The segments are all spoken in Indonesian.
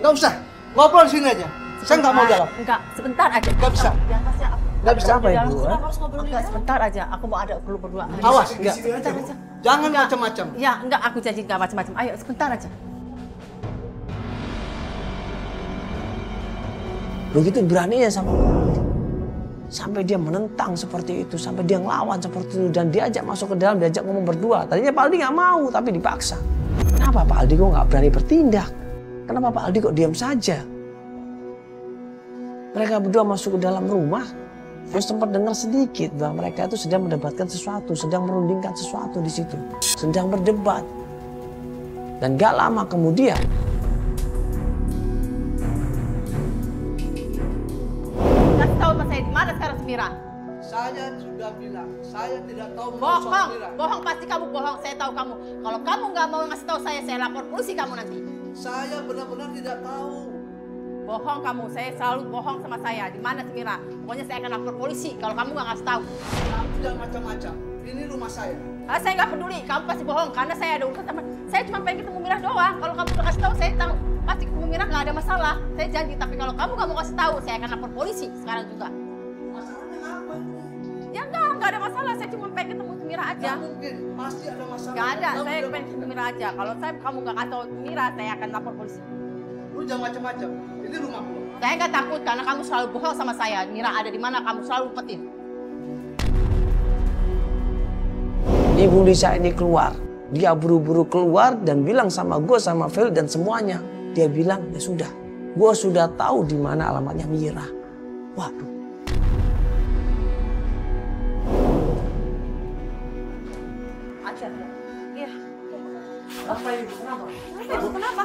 Nggak usah. Ngobrol di sini aja. Saya nggak mau dalam. Enggak, sebentar aja. Nggak bisa. Nggak bisa. Apa Ibu? Enggak, sebentar aja. Aku mau ada perlu berdua. Awas, Di enggak. sini aja, Bu. Jangan macam-macam. Ya, enggak, aku janji enggak macam-macam. Ayo, sebentar aja. Begitu beraninya sama Pak. Sampai dia menentang seperti itu, sampai dia ngelawan seperti itu, dan diajak masuk ke dalam, diajak ngomong berdua. Tadinya Pak Aldi nggak mau, tapi dipaksa. Kenapa Pak Aldi kok nggak berani bertindak? Kenapa Pak Aldi kok diam saja? Mereka berdua masuk ke dalam rumah, terus sempat dengar sedikit bahwa mereka itu sedang mendebatkan sesuatu, sedang merundingkan sesuatu di situ, sedang berdebat. Dan gak lama kemudian, Kasih tahu sama saya di mana sekarang Semira? Saya sudah bilang, saya tidak tahu Bohong, bohong pasti kamu bohong. Saya tahu kamu. Kalau kamu nggak mau ngasih tahu saya lapor polisi kamu nanti. Saya benar-benar tidak tahu. Bohong kamu, saya selalu bohong sama saya. Di mana Semira? Pokoknya saya akan lapor polisi kalau kamu nggak ngasih tahu. Kamu jangan macam-macam. Ini rumah saya. Ah, saya nggak peduli, kamu pasti bohong karena saya ada urusan sama. Saya cuma pengen ketemu Mira doang. Kalau kamu udah kasih tahu, saya tahu pasti ketemu Mira nggak ada masalah. Saya janji. Tapi kalau kamu nggak mau kasih tahu, saya akan lapor polisi sekarang juga. Masalahnya apa? Ya nggak ada masalah. Saya cuma pengen ketemu Mira aja. Nggak mungkin, pasti ada masalah. Nggak ada, Kamu saya udah pengen ketemu Mira aja. Kalau kamu nggak kasih tahu Mira, saya akan lapor polisi. Lu jangan macam-macam. Ini rumah gua. Saya nggak takut karena kamu selalu bohong sama saya. Mira ada di mana, kamu selalu umpetin. Ibu Lisa ini keluar. Dia buru-buru keluar dan bilang sama gue, sama Fel dan semuanya. Dia bilang, ya sudah, gue sudah tahu di mana alamatnya Mira. Waduh. Aja. Iya. Apa ini? Kenapa? Kenapa?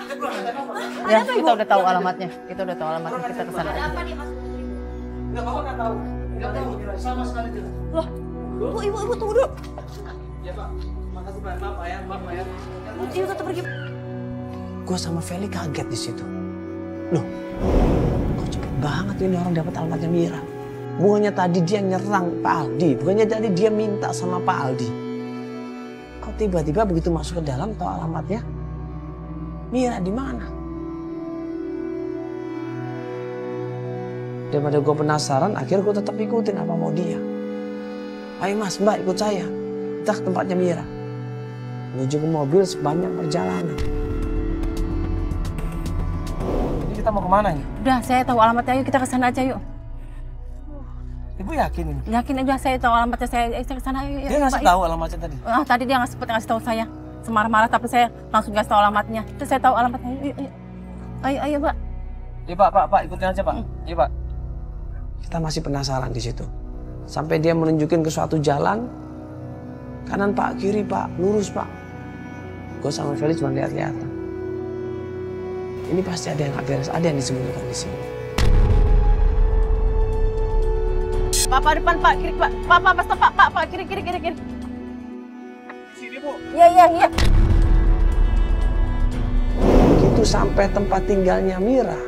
Ya, Kita udah tahu alamatnya. Kita udah tahu alamatnya. Kita kesana. Nggak, Bapak nggak tahu. Nggak tahu. Sama sekali tidak. Loh, ibu tunggu dulu. Ya Pak, makasih Pak. Maaf ya, maaf ya. Ibu tetap pergi. gue sama Feli kaget di situ. Loh, kok cepet banget ini orang dapat alamatnya Mira. Bukannya tadi dia nyerang Pak Aldi, bukannya tadi dia minta sama Pak Aldi. Kok tiba-tiba begitu masuk ke dalam tahu alamatnya? Mira di mana? Daripada gue penasaran, akhirnya gue tetap ikutin apa mau dia. Ayo mas, mbak ikut saya. Kita ke tempatnya Mira. Menuju ke mobil sepanjang perjalanan. Ini kita mau kemana nih? Udah, saya tahu alamatnya. Ayo kita ke sana aja yuk. Ibu yakin ini? Yakin udah saya tahu alamatnya. Saya ke sana yuk. Dia ngasih tahu alamatnya tadi? Tadi dia nggak sempet ngasih tahu saya. Semarah-marah tapi saya langsung ngasih tahu alamatnya. Terus saya tahu alamatnya. Yuk. Ayo, Pak. Iya Pak, ikutin aja Pak. Iya Pak. Kita masih penasaran di situ. Sampai dia menunjukin ke suatu jalan. Kanan Pak, kiri Pak, lurus Pak. Gue sama Feli cuma lihat-lihatan. Ini pasti ada yang gak beres, ada yang disembunyikan di sini. Pak, depan Pak, kiri Pak. Pak, stop Pak, kiri. Sini Bu. Iya. Begitu sampai tempat tinggalnya Mira,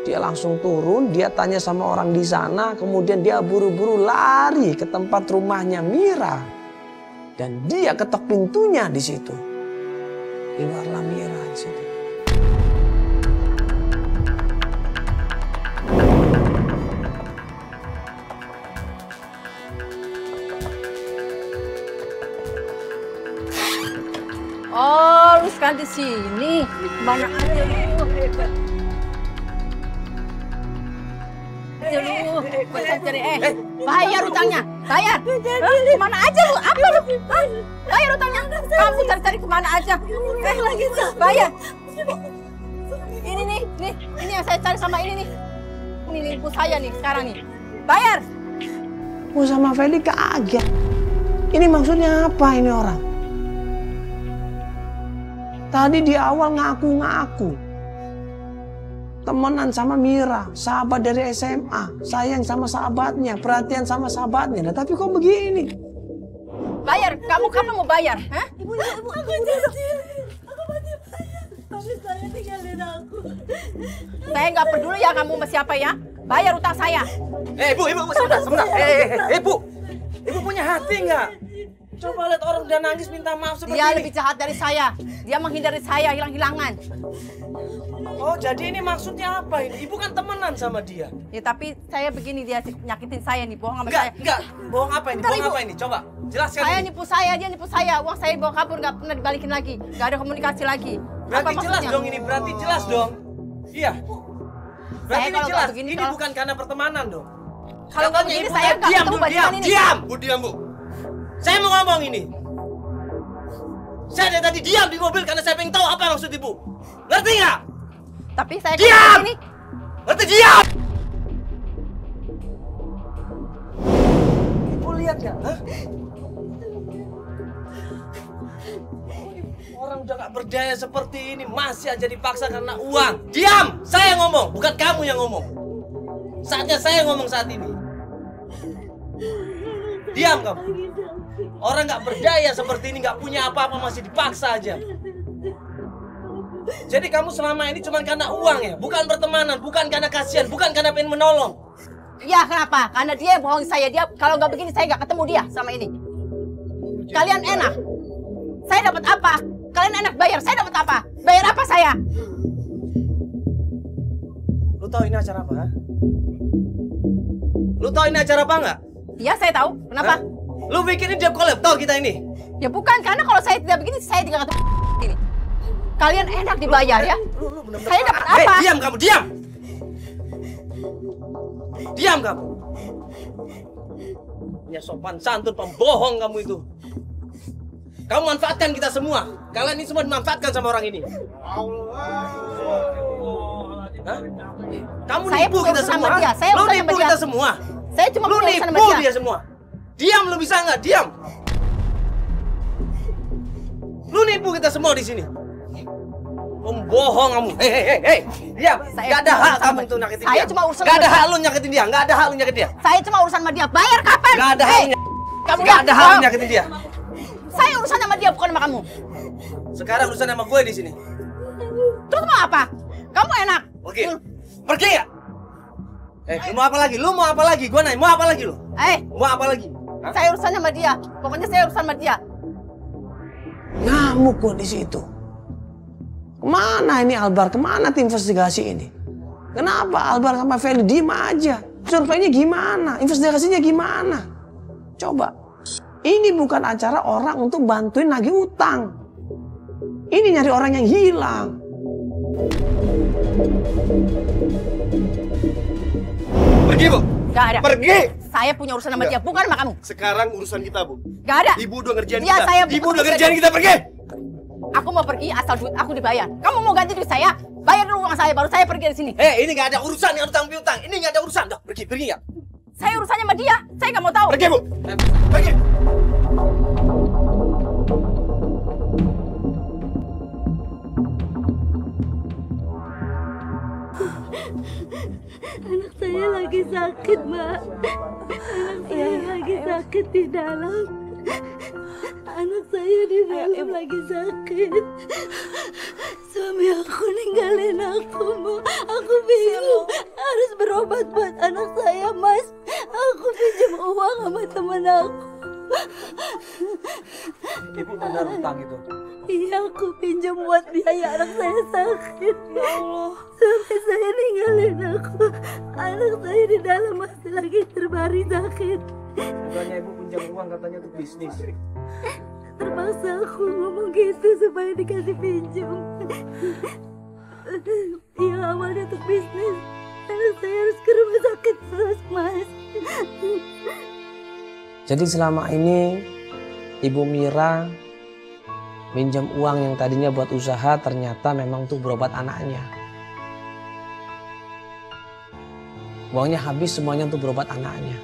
dia langsung turun, dia tanya sama orang di sana, kemudian dia buru-buru lari ke tempat rumahnya Mira. Dan dia ketok pintunya di situ. Keluarlah Mira di situ. Oh, lu sekarang di sini. Mana aja lu? Bayar utangnya, bayar. Kemana aja lu? Apa lu? Bayar utangnya. Kamu cari-cari kemana aja? Bayar. Ini nih, ini yang saya cari sama ini nih. Ini nih ibu saya nih sekarang nih. Bayar. Gue sama Feli kaget. Ini maksudnya apa ini orang? Tadi di awal ngaku-ngaku. Temenan sama Mira, sahabat dari SMA, sayang sama sahabatnya, perhatian sama sahabatnya. Nah, tapi kok begini? Bayar, kamu kapan mau bayar? Hah? Ibu. Aku janji. Aku pasti bayar. Tapi saya tinggalin aku. Saya nggak peduli ya kamu sama siapa ya. Bayar utang saya. Ibu, sebentar. Ibu punya hati nggak? Coba lihat orang udah nangis minta maaf seperti Dia ini. lebih jahat dari saya. Dia menghindari saya, hilang-hilangan. Oh, jadi ini maksudnya apa ini? Ibu kan temenan sama dia. Ya tapi saya begini, dia nyakitin saya nih, bohong sama saya. Enggak. Bohong apa ini? Bentar, Bohong Ibu. apa ini? Coba jelaskan Saya ini. nipu saya, dia nipu saya. Uang saya dibawa kabur, nggak pernah dibalikin lagi. Nggak ada komunikasi lagi. Berarti Apa jelas maksudnya? dong ini, berarti jelas dong. Iya. Berarti ini kalau nggak jelas, begini, ini kalau- bukan karena pertemanan dong. Kalau nggak Katanya begini, ibu saya kan, nggak diam ketemu Bu, diam, bajingan ini. diam. Bu, diam Bu. Saya mau ngomong ini. Saya dari tadi diam di mobil karena saya pengen tahu apa maksud ibu. Ngerti nggak? Tapi saya Diam! ini Ngerti diam! Ibu lihat nggak? Hah? Orang udah nggak berdaya seperti ini masih aja dipaksa karena uang. Diam! Saya ngomong, bukan kamu yang ngomong. Saatnya saya ngomong saat ini. Diam kamu. Orang nggak berdaya seperti ini, nggak punya apa-apa masih dipaksa aja. Jadi kamu selama ini cuma karena uang ya? Bukan pertemanan, bukan karena kasihan, bukan karena pengen menolong. ya kenapa? Karena dia yang bohong saya. Dia kalau nggak begini saya nggak ketemu dia sama ini. Kalian enak. Saya dapat apa? Kalian enak bayar. Saya dapat apa? Bayar apa saya? Lu tahu ini acara apa? Ha? Lu tahu ini acara apa nggak? Ya saya tahu. Kenapa? Hah? Lu bikin ini debt collector kita ini? Ya bukan, karena kalau saya tidak begini saya tidak ketemu ini. Kalian enak dibayar ya. Lu bener-bener Saya dapat parah. apa? Diam kamu, diam! Diam kamu! Ya sopan santun pembohong kamu itu. Kamu manfaatkan kita semua. Kalian ini semua dimanfaatkan sama orang ini. Hah? Kamu Saya nipu punya kita urusan semua. sama dia. Saya Lu urusan sama nipu dia. kita semua. Saya cuma Lu punya urusan sama nipu dia. dia semua. Diam lu bisa nggak? Diam. Lu nipu kita semua di sini. Pembohong kamu. Hei. Diam. Saya Gak ada cuma hak urusan kamu sama- untuk nyakitin saya dia. cuma urusan Gak ada sama hak lu nyakitin dia. Gak ada hak lu nyakitin dia. Saya cuma urusan sama dia. Bayar kapan? Gak ada hak Hei, lu kamu Gak ada hak lu Kamu- nyakitin dia. Saya urusan sama dia bukan sama kamu. Sekarang urusan sama gue di sini. Terus mau apa? Kamu enak. Oke. Pergi ya. Lu mau apa lagi? Lu mau apa lagi? Gue nanya, mau apa lagi lu? Mau apa lagi? Hah? Saya urusan sama dia. Pokoknya saya urusan sama dia. Ngamuk kok di situ. Kemana ini Albar? Kemana tim investigasi ini? Kenapa Albar sama Feli diem aja? Surveinya gimana? Investigasinya gimana? Coba. Ini bukan acara orang untuk bantuin nagih utang. Ini nyari orang yang hilang. Pergi, Bu. Gak ada. Pergi. Saya punya urusan sama dia, bukan sama kamu. Sekarang urusan kita, Bu. Gak ada. Ibu udah ngerjain Dia kita. saya Ibu bukan udah urusan ngerjain dia. kita, pergi. Aku mau pergi asal duit aku dibayar. Kamu mau ganti duit saya? Bayar dulu uang saya, baru saya pergi dari sini. Ini gak ada urusan yang utang piutang. Ini gak ada urusan. Dah, pergi ya. Saya urusannya sama dia. Saya nggak mau tahu. Pergi, Bu. Pergi. Anak saya lagi sakit, Mbak. Anak saya lagi sakit di dalam. Anak saya di dalam lagi sakit. Suami aku ninggalin aku, Bu. Aku bingung. Harus berobat buat anak saya, Mas. Aku pinjam uang sama teman aku. Ibu benar utang itu. Iya, aku pinjam buat biaya anak saya sakit. Ya Allah. Suami saya ninggalin aku. Anak saya di dalam masih lagi terbaring sakit. Bukannya ibu pinjam uang katanya untuk bisnis. Terpaksa aku ngomong gitu supaya dikasih pinjam. Iya, awalnya untuk bisnis. Anak saya harus ke rumah sakit terus, Mas. Jadi selama ini Ibu Mira minjam uang yang tadinya buat usaha ternyata memang untuk berobat anaknya. Uangnya habis semuanya untuk berobat anaknya.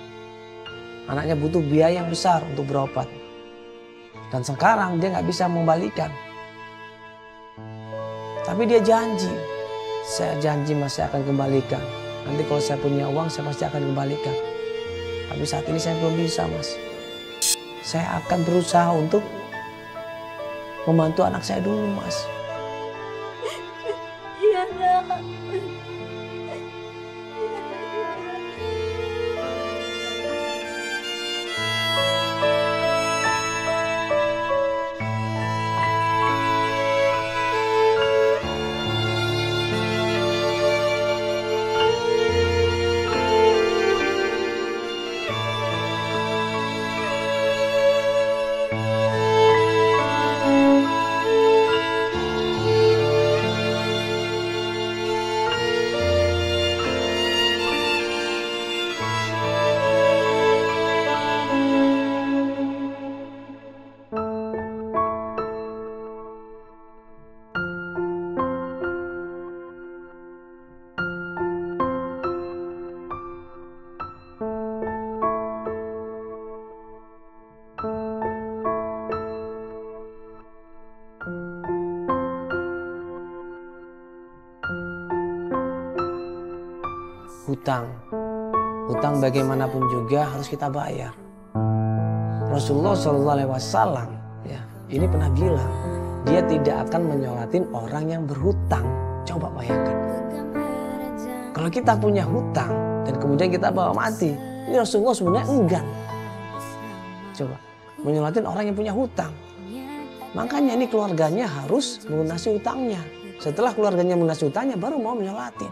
Anaknya butuh biaya yang besar untuk berobat. Dan sekarang dia nggak bisa membalikan. Tapi dia janji, saya janji masih akan kembalikan. Nanti kalau saya punya uang saya pasti akan kembalikan. Tapi saat ini saya belum bisa, Mas. Saya akan berusaha untuk membantu anak saya dulu, Mas. Iya, Nak. Hutang bagaimanapun juga harus kita bayar. Rasulullah SAW ya, ini pernah bilang, dia tidak akan menyolatin orang yang berhutang. Coba bayangkan. Kalau kita punya hutang dan kemudian kita bawa mati, ini Rasulullah sebenarnya enggan. Coba, menyolatin orang yang punya hutang. Makanya ini keluarganya harus melunasi hutangnya. Setelah keluarganya melunasi hutangnya, baru mau menyolatin.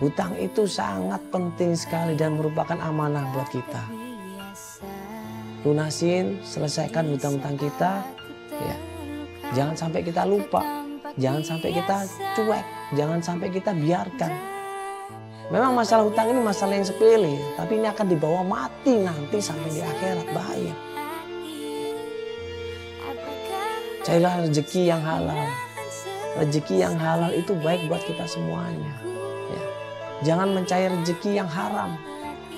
Hutang itu sangat penting sekali dan merupakan amanah buat kita. Lunasin, selesaikan hutang-hutang kita. Ya. Jangan sampai kita lupa, jangan sampai kita cuek, jangan sampai kita biarkan. Memang masalah hutang ini masalah yang sepele, tapi ini akan dibawa mati nanti sampai di akhirat, bahaya. Carilah rezeki yang halal. Rezeki yang halal itu baik buat kita semuanya. Ya. Jangan mencari rezeki yang haram.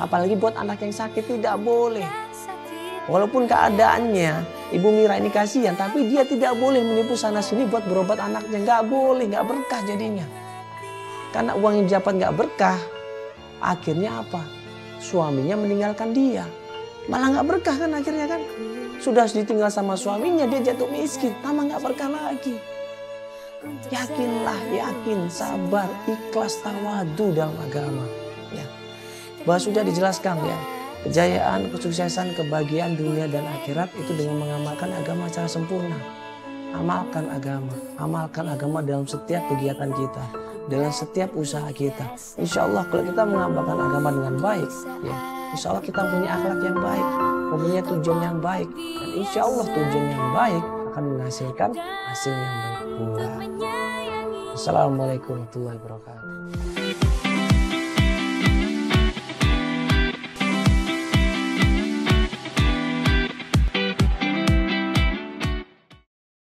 Apalagi buat anak yang sakit, tidak boleh. Walaupun keadaannya Ibu Mira ini kasihan, tapi dia tidak boleh menipu sana sini buat berobat anaknya. Nggak boleh, nggak berkah jadinya. Karena uang yang didapat nggak berkah, akhirnya apa? Suaminya meninggalkan dia. Malah nggak berkah kan akhirnya kan? Sudah ditinggal sama suaminya, dia jatuh miskin, tambah nggak berkah lagi. Yakinlah, yakin, sabar, ikhlas, tawadu dalam agama. Ya. Bahwa sudah dijelaskan ya. Kejayaan, kesuksesan, kebahagiaan dunia dan akhirat itu dengan mengamalkan agama secara sempurna. Amalkan agama dalam setiap kegiatan kita, dalam setiap usaha kita. Insya Allah kalau kita mengamalkan agama dengan baik, ya, insya Allah kita punya akhlak yang baik, mempunyai tujuan yang baik, dan insya Allah tujuan yang baik akan menghasilkan hasil yang baik pula. Assalamualaikum warahmatullahi wabarakatuh.